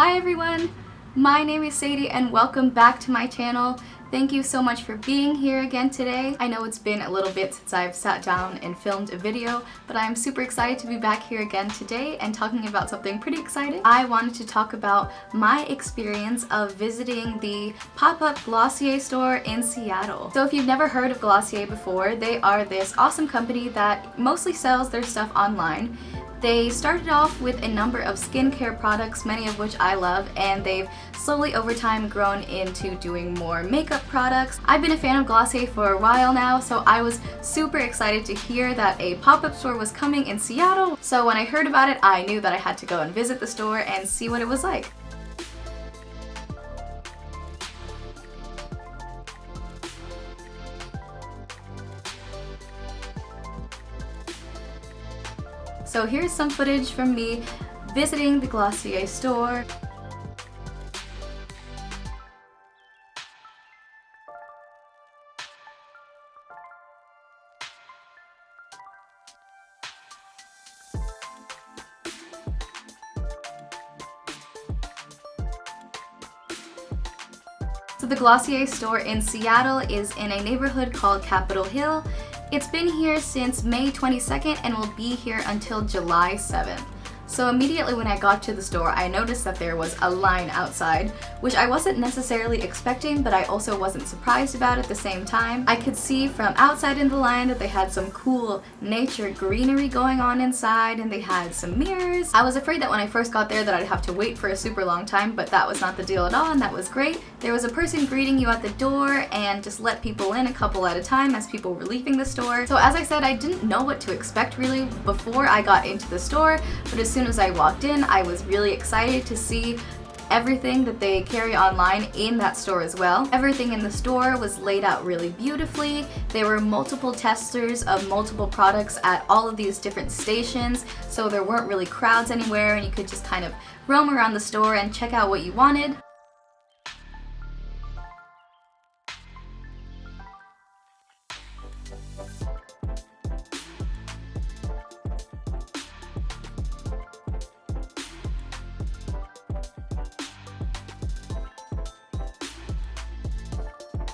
Hi everyone! My name is Sadie and welcome back to my channel. Thank you so much for being here again today. I know it's been a little bit since I've sat down and filmed a video, but I'm super excited to be back here again today and talking about something pretty exciting. I wanted to talk about my experience of visiting the pop-up Glossier store in Seattle. So if you've never heard of Glossier before, they are this awesome company that mostly sells their stuff online. They started off with a number of skincare products, many of which I love, and they've slowly over time grown into doing more makeup products. I've been a fan of Glossier for a while now, so I was super excited to hear that a pop-up store was coming in Seattle. So when I heard about it, I knew that I had to go and visit the store and see what it was like. So here's some footage from me visiting the Glossier store. So the Glossier store in Seattle is in a neighborhood called Capitol Hill. It's been here since May 22nd and will be here until July 7th. So immediately when I got to the store, I noticed that there was a line outside, which I wasn't necessarily expecting, but I also wasn't surprised about at the same time. I could see from outside in the line that they had some cool nature greenery going on inside, and they had some mirrors. I was afraid that when I first got there that I'd have to wait for a super long time, but that was not the deal at all, and that was great. There was a person greeting you at the door and just let people in a couple at a time as people were leaving the store. So as I said, I didn't know what to expect really before I got into the store, but as soon as I walked in, I was really excited to see everything that they carry online in that store as well. Everything in the store was laid out really beautifully. There were multiple testers of multiple products at all of these different stations, so there weren't really crowds anywhere and you could just kind of roam around the store and check out what you wanted.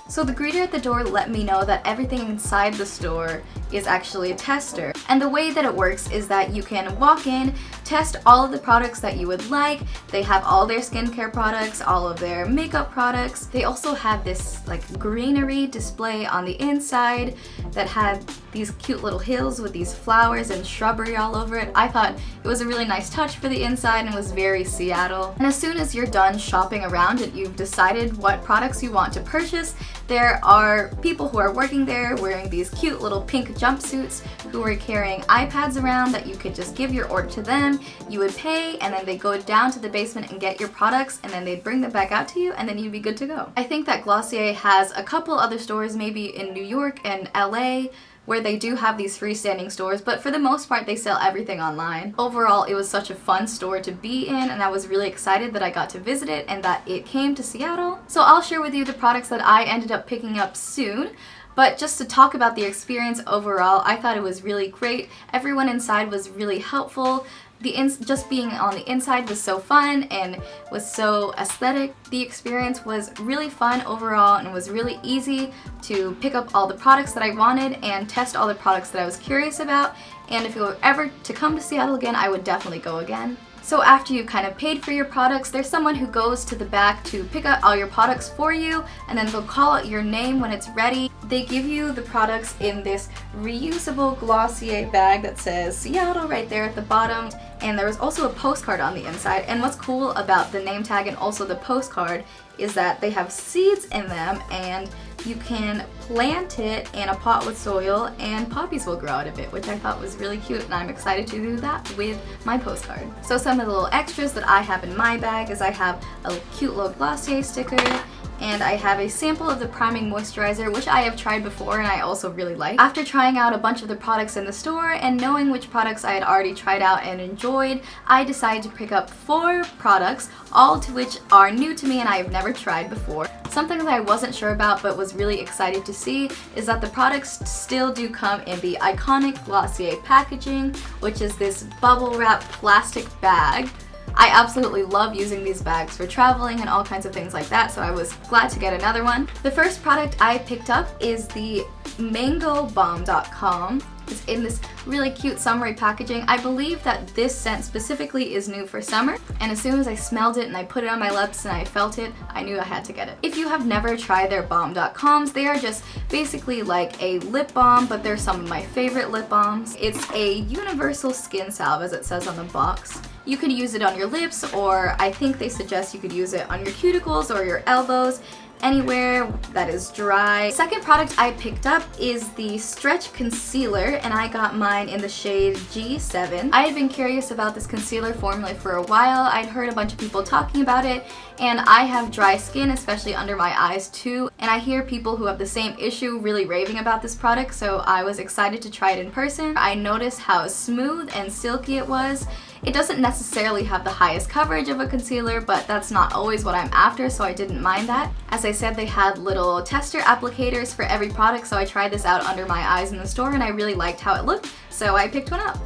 So the greeter at the door let me know that everything inside the store is actually a tester. And the way that it works is that you can walk in, test all of the products that you would like. They have all their skincare products, all of their makeup products. They also have this like greenery display on the inside that had these cute little hills with these flowers and shrubbery all over it. I thought it was a really nice touch for the inside and was very Seattle. And as soon as you're done shopping around and you've decided what products you want to purchase, there are people who are working there wearing these cute little pink jumpsuits who are carrying iPads around that you could just give your order to them. You would pay and then they go down to the basement and get your products and then they'd bring them back out to you and then you'd be good to go. I think that Glossier has a couple other stores maybe in New York and LA where they do have these freestanding stores, but for the most part they sell everything online. Overall, it was such a fun store to be in and I was really excited that I got to visit it and that it came to Seattle. So I'll share with you the products that I ended up picking up soon. But just to talk about the experience overall, I thought it was really great. Everyone inside was really helpful. Just being on the inside was so fun and was so aesthetic. The experience was really fun overall and it was really easy to pick up all the products that I wanted and test all the products that I was curious about. And if you were ever to come to Seattle again, I would definitely go again. So after you kind of paid for your products, there's someone who goes to the back to pick up all your products for you and then they'll call out your name when it's ready. They give you the products in this reusable Glossier bag that says Seattle right there at the bottom, and there was also a postcard on the inside. And what's cool about the name tag and also the postcard is that they have seeds in them and you can plant it in a pot with soil and poppies will grow out of it, which I thought was really cute and I'm excited to do that with my postcard. So some of the little extras that I have in my bag is I have a cute little Glossier sticker and I have a sample of the priming moisturizer, which I have tried before and I also really like. After trying out a bunch of the products in the store and knowing which products I had already tried out and enjoyed, I decided to pick up 4 products, all to which are new to me and I have never tried before. Something that I wasn't sure about but was really excited to see is that the products still do come in the iconic Glossier packaging, which is this bubble wrap plastic bag. I absolutely love using these bags for traveling and all kinds of things like that, so I was glad to get another one. The first product I picked up is the Balm.com. It's in this really cute summery packaging. I believe that this scent specifically is new for summer, and as soon as I smelled it and I put it on my lips and I felt it, I knew I had to get it. If you have never tried their Balm.coms, they are just basically like a lip balm, but they're some of my favorite lip balms. It's a universal skin salve, as it says on the box. You could use it on your lips, or I think they suggest you could use it on your cuticles or your elbows, anywhere that is dry. Second product I picked up is the Stretch Concealer, and I got mine in the shade G7. I had been curious about this concealer formula for a while. I'd heard a bunch of people talking about it, and I have dry skin, especially under my eyes too, and I hear people who have the same issue really raving about this product, so I was excited to try it in person. I noticed how smooth and silky it was. It doesn't necessarily have the highest coverage of a concealer, but that's not always what I'm after, so I didn't mind that. As I said, they had little tester applicators for every product, so I tried this out under my eyes in the store and I really liked how it looked, so I picked one up.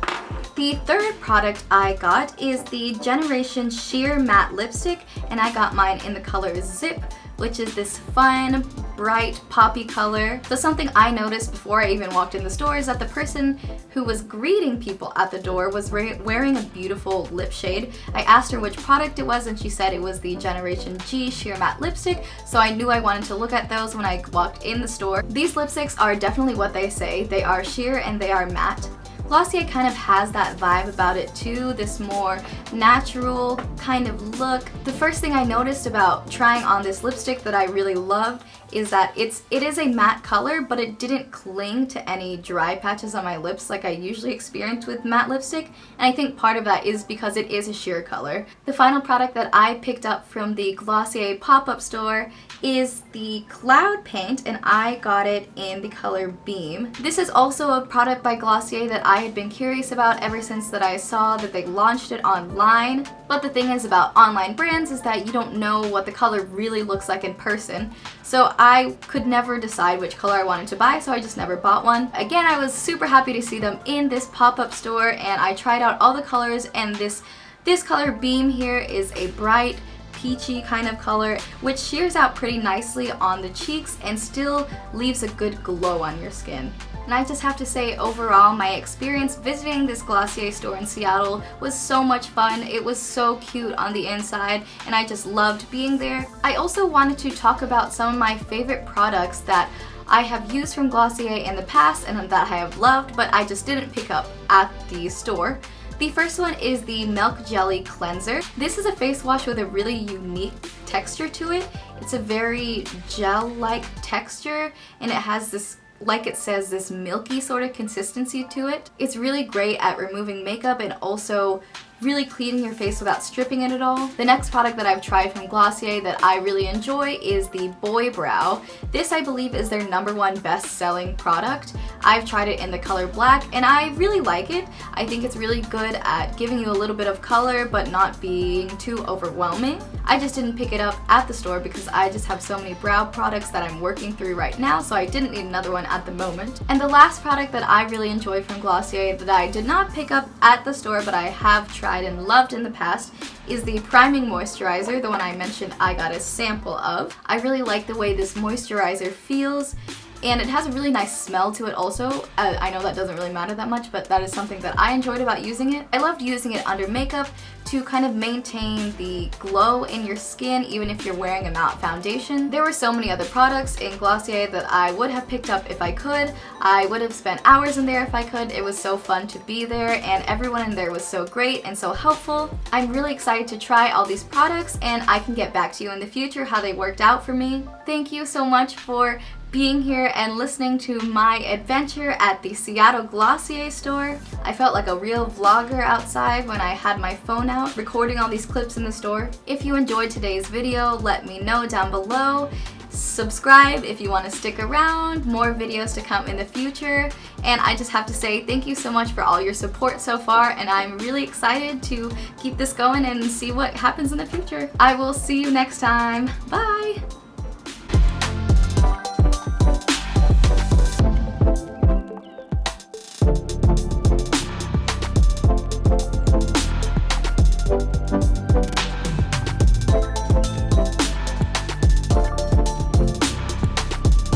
The third product I got is the Generation Sheer Matte Lipstick, and I got mine in the color Zip, which is this fun, bright, poppy color. So something I noticed before I even walked in the store is that the person who was greeting people at the door was wearing a beautiful lip shade. I asked her which product it was and she said it was the Generation G Sheer Matte Lipstick, so I knew I wanted to look at those when I walked in the store. These lipsticks are definitely what they say. They are sheer and they are matte. Glossier kind of has that vibe about it too, this more natural kind of look. The first thing I noticed about trying on this lipstick that I really loved is that it is a matte color, but it didn't cling to any dry patches on my lips like I usually experience with matte lipstick, and I think part of that is because it is a sheer color. The final product that I picked up from the Glossier pop-up store is the Cloud Paint, and I got it in the color Beam. This is also a product by Glossier that I had been curious about ever since that I saw that they launched it online. But the thing is about online brands is that you don't know what the color really looks like in person. So I could never decide which color I wanted to buy, so I just never bought one. Again, I was super happy to see them in this pop-up store, and I tried out all the colors, and this color Beam here is a bright, peachy kind of color, which sheers out pretty nicely on the cheeks and still leaves a good glow on your skin. And I just have to say, overall, my experience visiting this Glossier store in Seattle was so much fun. It was so cute on the inside, and I just loved being there. I also wanted to talk about some of my favorite products that I have used from Glossier in the past and that I have loved, but I just didn't pick up at the store. The first one is the Milk Jelly Cleanser. This is a face wash with a really unique texture to it. It's a very gel-like texture, and it has this, like it says, this milky sort of consistency to it. It's really great at removing makeup and also really cleaning your face without stripping it at all. The next product that I've tried from Glossier that I really enjoy is the Boy Brow. This, I believe, is their #1 best-selling product. I've tried it in the color black and I really like it. I think it's really good at giving you a little bit of color but not being too overwhelming. I just didn't pick it up at the store because I just have so many brow products that I'm working through right now, so I didn't need another one at the moment. And the last product that I really enjoy from Glossier that I did not pick up at the store but I have tried and loved in the past is the Priming Moisturizer, the one I mentioned I got a sample of. I really like the way this moisturizer feels, and it has a really nice smell to it also. I know that doesn't really matter that much, but that is something that I enjoyed about using it. I loved using it under makeup to kind of maintain the glow in your skin even if you're wearing a matte foundation. There were so many other products in Glossier that I would have picked up if I could. I would have spent hours in there if I could. It was so fun to be there, and everyone in there was so great and so helpful. I'm really excited to try all these products, and I can get back to you in the future how they worked out for me. Thank you so much for being here and listening to my adventure at the Seattle Glossier store. I felt like a real vlogger outside when I had my phone out recording all these clips in the store. If you enjoyed today's video, let me know down below. Subscribe if you want to stick around, more videos to come in the future, and I just have to say thank you so much for all your support so far, and I'm really excited to keep this going and see what happens in the future. I will see you next time. Bye!